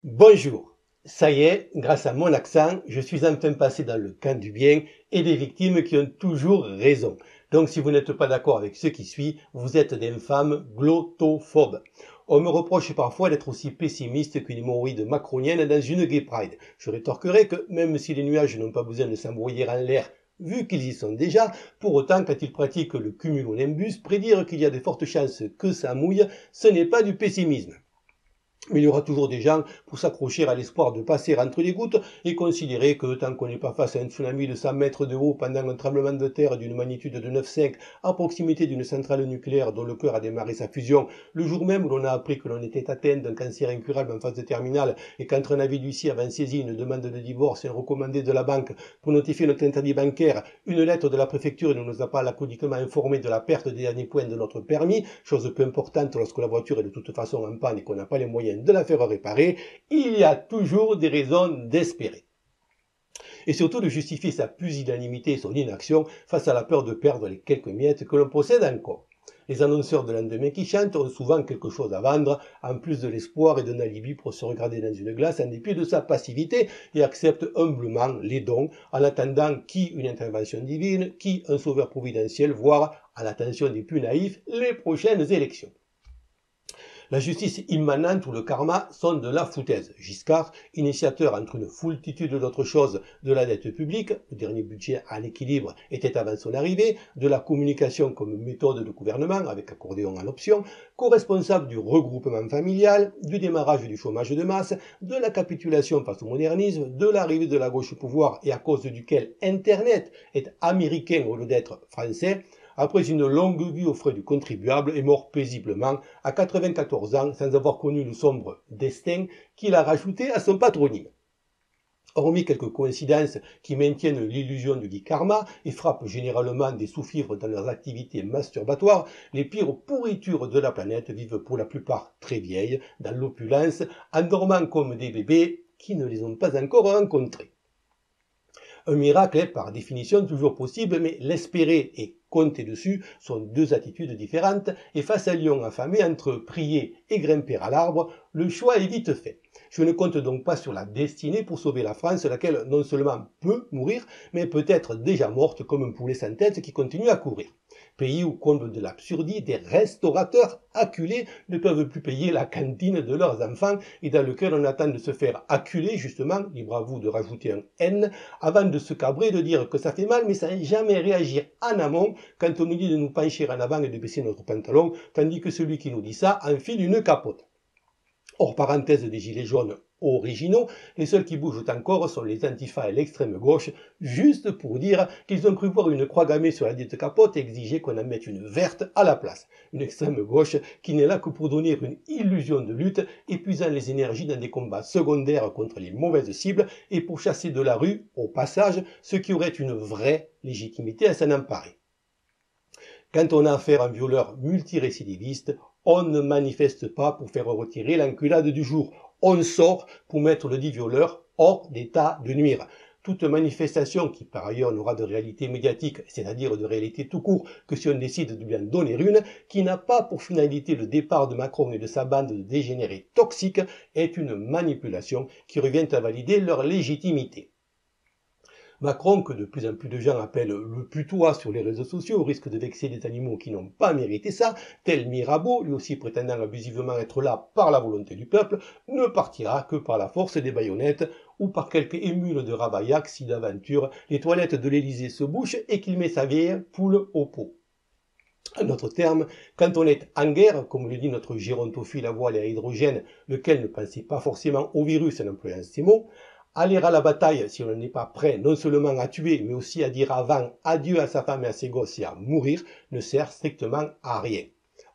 Bonjour, ça y est, grâce à mon accent, je suis enfin passé dans le camp du bien et des victimes qui ont toujours raison. Donc si vous n'êtes pas d'accord avec ce qui suit, vous êtes d'infâmes glottophobes. On me reproche parfois d'être aussi pessimiste qu'une hémorroïde macronienne dans une gay pride. Je rétorquerai que même si les nuages n'ont pas besoin de s'embrouiller en l'air, vu qu'ils y sont déjà, pour autant quand ils pratiquent le cumulonimbus, prédire qu'il y a de fortes chances que ça mouille, ce n'est pas du pessimisme. Mais il y aura toujours des gens pour s'accrocher à l'espoir de passer entre les gouttes et considérer que tant qu'on n'est pas face à un tsunami de 100 mètres de haut pendant un tremblement de terre d'une magnitude de 9,5 à proximité d'une centrale nucléaire dont le cœur a démarré sa fusion, le jour même où l'on a appris que l'on était atteint d'un cancer incurable en phase de terminale et qu'entre un avis d'huissier avant saisie, une demande de divorce et un recommandé de la banque pour notifier notre interdit bancaire, une lettre de la préfecture ne nous a pas laconiquement informé de la perte des derniers points de notre permis, chose peu importante lorsque la voiture est de toute façon en panne et qu'on n'a pas les moyens de la faire réparer, il y a toujours des raisons d'espérer. Et surtout de justifier sa pusillanimité et son inaction face à la peur de perdre les quelques miettes que l'on possède encore. Les annonceurs de lendemain qui chantent ont souvent quelque chose à vendre, en plus de l'espoir et d'un alibi pour se regarder dans une glace en dépit de sa passivité et acceptent humblement les dons en attendant qui une intervention divine, qui un sauveur providentiel, voire, à l'attention des plus naïfs, les prochaines élections. La justice immanente ou le karma sont de la foutaise. Giscard, initiateur entre une foultitude d'autres choses de la dette publique, le dernier budget à l'équilibre était avant son arrivée, de la communication comme méthode de gouvernement avec accordéon en option, co-responsable du regroupement familial, du démarrage du chômage de masse, de la capitulation face au modernisme, de l'arrivée de la gauche au pouvoir et à cause duquel Internet est américain au lieu d'être français, après une longue vie aux frais du contribuable, est mort paisiblement à 94 ans sans avoir connu le sombre destin qu'il a rajouté à son patronyme. Hormis quelques coïncidences qui maintiennent l'illusion du dit karma et frappent généralement des sous-fifres dans leurs activités masturbatoires, les pires pourritures de la planète vivent pour la plupart très vieilles, dans l'opulence, en dormant comme des bébés qui ne les ont pas encore rencontrés. Un miracle est par définition toujours possible, mais l'espérer et compter dessus sont deux attitudes différentes, et face à un lion affamé entre prier et grimper à l'arbre, le choix est vite fait. Je ne compte donc pas sur la destinée pour sauver la France, laquelle non seulement peut mourir, mais peut être déjà morte comme un poulet sans tête qui continue à courir. Pays où, comble de l'absurdité, des restaurateurs acculés ne peuvent plus payer la cantine de leurs enfants et dans lequel on attend de se faire acculer, justement, libre à vous de rajouter un N, avant de se cabrer et de dire que ça fait mal, mais sans jamais réagir en amont quand on nous dit de nous pencher en avant et de baisser notre pantalon, tandis que celui qui nous dit ça enfile une capote. Hors parenthèse des gilets jaunes originaux, les seuls qui bougent encore sont les antifas et l'extrême gauche, juste pour dire qu'ils ont cru voir une croix gammée sur la dite capote et exiger qu'on en mette une verte à la place. Une extrême gauche qui n'est là que pour donner une illusion de lutte, épuisant les énergies dans des combats secondaires contre les mauvaises cibles et pour chasser de la rue, au passage, ceux qui auraient une vraie légitimité à s'en emparer. Quand on a affaire à un violeur multirécidiviste, on ne manifeste pas pour faire retirer l'enculade du jour. On sort pour mettre le dit violeur hors d'état de nuire. Toute manifestation qui par ailleurs n'aura de réalité médiatique, c'est-à-dire de réalité tout court, que si on décide de lui en donner une, qui n'a pas pour finalité le départ de Macron et de sa bande de dégénérés toxiques, est une manipulation qui revient à valider leur légitimité. Macron, que de plus en plus de gens appellent le putois sur les réseaux sociaux, au risque de vexer des animaux qui n'ont pas mérité ça, tel Mirabeau, lui aussi prétendant abusivement être là par la volonté du peuple, ne partira que par la force des baïonnettes ou par quelques émules de Ravaillac si d'aventure les toilettes de l'Élysée se bouchent et qu'il met sa vieille poule au pot. En d'autres termes, quand on est en guerre, comme le dit notre gérontophile à voile et à hydrogène, lequel ne pensait pas forcément au virus en employant ces mots, aller à la bataille si on n'est pas prêt non seulement à tuer, mais aussi à dire avant adieu à sa femme et à ses gosses et à mourir, ne sert strictement à rien.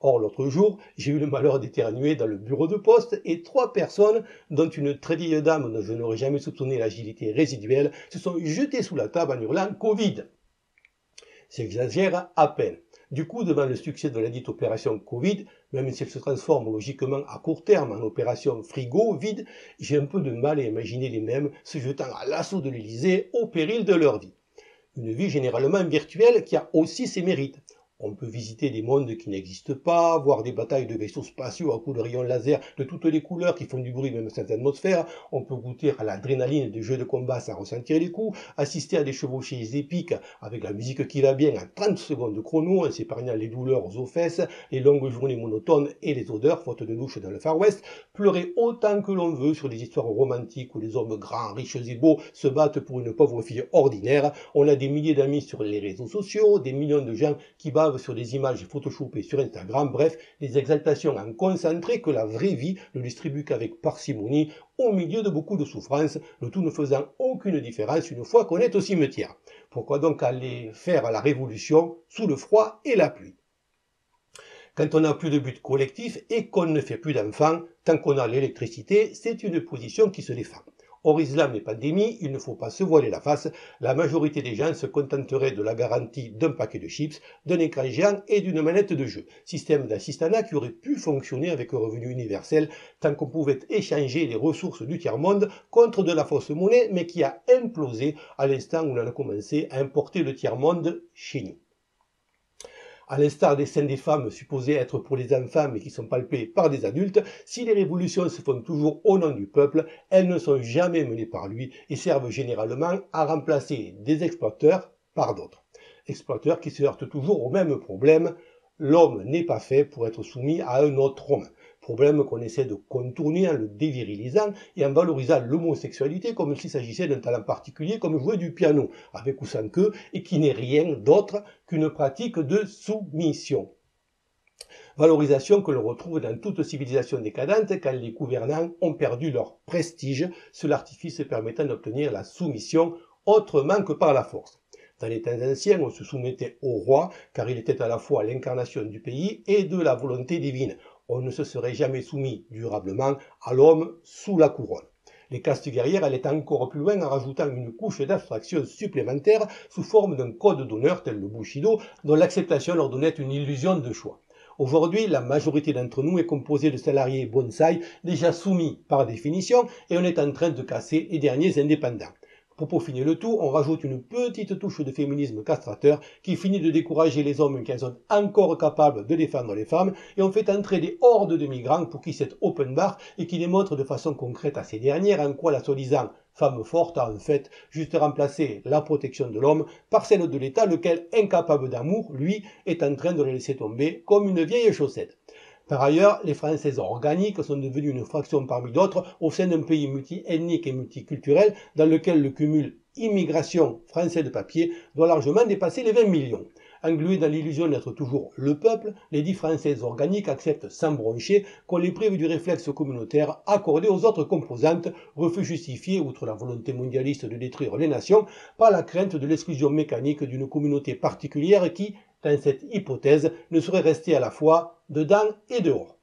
Or, l'autre jour, j'ai eu le malheur d'éternuer dans le bureau de poste et 3 personnes, dont une très vieille dame dont je n'aurais jamais soupçonné l'agilité résiduelle, se sont jetées sous la table en hurlant « Covid ». J'exagère à peine. Du coup, devant le succès de la dite opération Covid, même si elle se transforme logiquement à court terme en opération frigo vide, j'ai un peu de mal à imaginer les mêmes se jetant à l'assaut de l'Élysée au péril de leur vie. Une vie généralement virtuelle qui a aussi ses mérites. On peut visiter des mondes qui n'existent pas, voir des batailles de vaisseaux spatiaux à coups de rayons laser de toutes les couleurs qui font du bruit même sans atmosphère. On peut goûter à l'adrénaline des jeux de combat sans ressentir les coups, assister à des chevauchées épiques avec la musique qui va bien à 30 secondes de chrono en s'épargnant les douleurs aux fesses, les longues journées monotones et les odeurs, faute de douche dans le Far West, pleurer autant que l'on veut sur des histoires romantiques où les hommes grands, riches et beaux se battent pour une pauvre fille ordinaire. On a des milliers d'amis sur les réseaux sociaux, des millions de gens qui bavent sur des images photoshopées sur Instagram, bref, des exaltations en concentré que la vraie vie ne distribue qu'avec parcimonie, au milieu de beaucoup de souffrances, le tout ne faisant aucune différence une fois qu'on est au cimetière. Pourquoi donc aller faire la révolution sous le froid et la pluie? Quand on n'a plus de but collectif et qu'on ne fait plus d'enfants, tant qu'on a l'électricité, c'est une position qui se défend. Hors islam et pandémie, il ne faut pas se voiler la face, la majorité des gens se contenteraient de la garantie d'un paquet de chips, d'un écran géant et d'une manette de jeu. Système d'assistanat qui aurait pu fonctionner avec un revenu universel tant qu'on pouvait échanger les ressources du tiers-monde contre de la fausse monnaie, mais qui a implosé à l'instant où on a commencé à importer le tiers-monde chez nous. À l'instar des seins des femmes supposés être pour les enfants mais qui sont palpés par des adultes, si les révolutions se font toujours au nom du peuple, elles ne sont jamais menées par lui et servent généralement à remplacer des exploiteurs par d'autres. Exploiteurs qui se heurtent toujours au même problème, l'homme n'est pas fait pour être soumis à un autre homme. Problème qu'on essaie de contourner en le dévirilisant et en valorisant l'homosexualité comme s'il s'agissait d'un talent particulier comme jouer du piano, avec ou sans queue, et qui n'est rien d'autre qu'une pratique de soumission. Valorisation que l'on retrouve dans toute civilisation décadente quand les gouvernants ont perdu leur prestige sur l'artifice permettant d'obtenir la soumission autrement que par la force. Dans les temps anciens, on se soumettait au roi car il était à la fois l'incarnation du pays et de la volonté divine. On ne se serait jamais soumis durablement à l'homme sous la couronne. Les castes guerrières allaient encore plus loin en rajoutant une couche d'abstraction supplémentaire sous forme d'un code d'honneur tel le Bushido, dont l'acceptation leur donnait une illusion de choix. Aujourd'hui, la majorité d'entre nous est composée de salariés bonsaï déjà soumis par définition et on est en train de casser les derniers indépendants. Pour peaufiner le tout, on rajoute une petite touche de féminisme castrateur qui finit de décourager les hommes qui sont encore capables de défendre les femmes et on fait entrer des hordes de migrants pour qui c'est open bar et qui démontrent de façon concrète à ces dernières en quoi la soi-disant femme forte a en fait juste remplacé la protection de l'homme par celle de l'État, lequel, incapable d'amour, lui, est en train de les laisser tomber comme une vieille chaussette. Par ailleurs, les Françaises organiques sont devenues une fraction parmi d'autres au sein d'un pays multi-ethnique et multiculturel dans lequel le cumul immigration français de papier doit largement dépasser les 20 millions. Englués dans l'illusion d'être toujours le peuple, les dits Françaises organiques acceptent sans broncher qu'on les prive du réflexe communautaire accordé aux autres composantes, refus justifié, outre la volonté mondialiste de détruire les nations, par la crainte de l'exclusion mécanique d'une communauté particulière qui, dans cette hypothèse, ne serait restée à la fois dedans et dehors.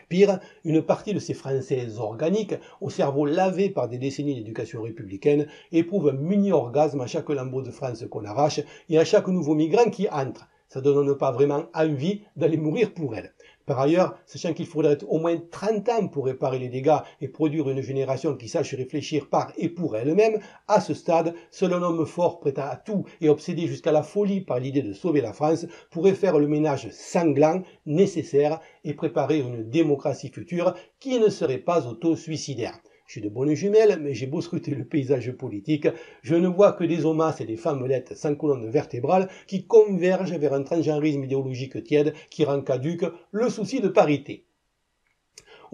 Pire, une partie de ces Français organiques, au cerveau lavé par des décennies d'éducation républicaine, éprouve un mini-orgasme à chaque lambeau de France qu'on arrache et à chaque nouveau migrant qui entre. Ça ne donne pas vraiment envie d'aller mourir pour elle. Par ailleurs, sachant qu'il faudrait au moins 30 ans pour réparer les dégâts et produire une génération qui sache réfléchir par et pour elle-même, à ce stade, seul un homme fort prêt à tout et obsédé jusqu'à la folie par l'idée de sauver la France pourrait faire le ménage sanglant nécessaire et préparer une démocratie future qui ne serait pas auto-suicidaire. Je suis de bonnes jumelles, mais j'ai beau scruter le paysage politique, je ne vois que des homasses et des femmelettes sans colonne vertébrale qui convergent vers un transgenrisme idéologique tiède qui rend caduque le souci de parité.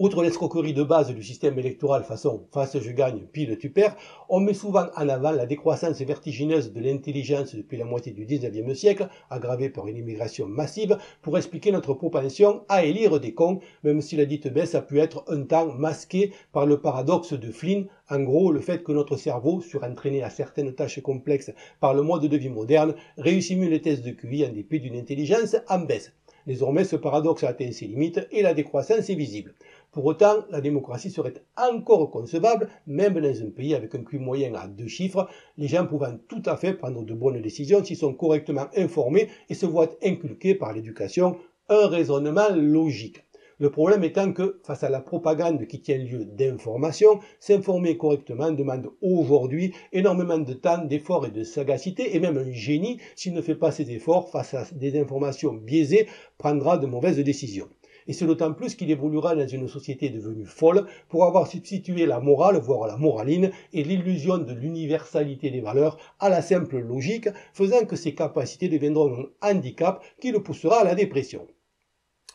Outre l'escroquerie de base du système électoral façon face je gagne, pile tu perds, on met souvent en avant la décroissance vertigineuse de l'intelligence depuis la moitié du 19e siècle, aggravée par une immigration massive, pour expliquer notre propension à élire des cons, même si la dite baisse a pu être un temps masquée par le paradoxe de Flynn, en gros le fait que notre cerveau, surentraîné à certaines tâches complexes par le mode de vie moderne, réussit mieux les tests de QI en dépit d'une intelligence en baisse. Désormais, ce paradoxe a atteint ses limites et la décroissance est visible. Pour autant, la démocratie serait encore concevable, même dans un pays avec un QI moyen à 2 chiffres, les gens pouvant tout à fait prendre de bonnes décisions s'ils sont correctement informés et se voient inculquer par l'éducation un raisonnement logique. Le problème étant que, face à la propagande qui tient lieu d'information, s'informer correctement demande aujourd'hui énormément de temps, d'efforts et de sagacité, et même un génie, s'il ne fait pas ces efforts face à des informations biaisées, prendra de mauvaises décisions. Et c'est d'autant plus qu'il évoluera dans une société devenue folle pour avoir substitué la morale, voire la moraline, et l'illusion de l'universalité des valeurs à la simple logique, faisant que ses capacités deviendront un handicap qui le poussera à la dépression.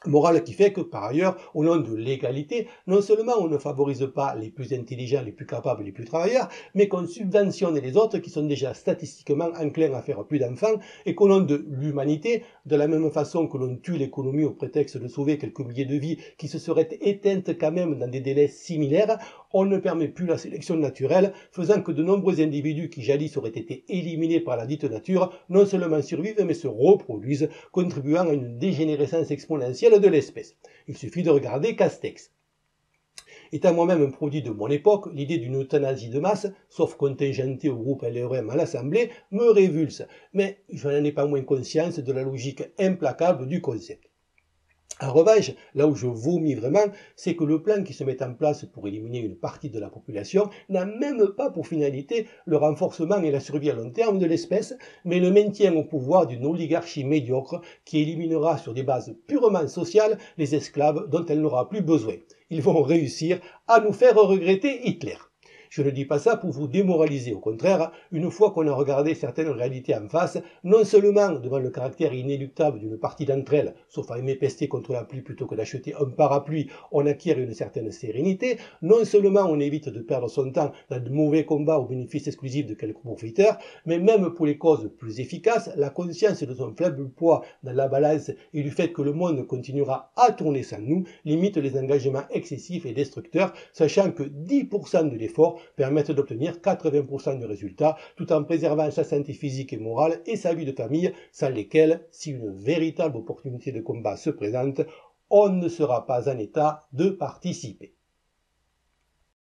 Morale qui fait que, par ailleurs, au nom de l'égalité, non seulement on ne favorise pas les plus intelligents, les plus capables, les plus travailleurs, mais qu'on subventionne les autres qui sont déjà statistiquement enclins à faire plus d'enfants, et qu'au nom de l'humanité, de la même façon que l'on tue l'économie au prétexte de sauver quelques milliers de vies qui se seraient éteintes quand même dans des délais similaires, on ne permet plus la sélection naturelle, faisant que de nombreux individus qui jadis auraient été éliminés par la dite nature, non seulement survivent, mais se reproduisent, contribuant à une dégénérescence exponentielle de l'espèce. Il suffit de regarder Castex. Étant moi-même un produit de mon époque, l'idée d'une euthanasie de masse, sauf contingentée au groupe LRM à l'Assemblée, me révulse, mais je n'en ai pas moins conscience de la logique implacable du concept. En revanche, là où je vomis vraiment, c'est que le plan qui se met en place pour éliminer une partie de la population n'a même pas pour finalité le renforcement et la survie à long terme de l'espèce, mais le maintien au pouvoir d'une oligarchie médiocre qui éliminera sur des bases purement sociales les esclaves dont elle n'aura plus besoin. Ils vont réussir à nous faire regretter Hitler. Je ne dis pas ça pour vous démoraliser, au contraire, une fois qu'on a regardé certaines réalités en face, non seulement devant le caractère inéluctable d'une partie d'entre elles, sauf à aimer pester contre la pluie plutôt que d'acheter un parapluie, on acquiert une certaine sérénité, non seulement on évite de perdre son temps dans de mauvais combats au bénéfice exclusif de quelques profiteurs, mais même pour les causes plus efficaces, la conscience de son faible poids dans la balance et du fait que le monde continuera à tourner sans nous, limite les engagements excessifs et destructeurs, sachant que 10% de l'effort permettent d'obtenir 80% de résultats tout en préservant sa santé physique et morale et sa vie de famille sans lesquelles, si une véritable opportunité de combat se présente, on ne sera pas en état de participer.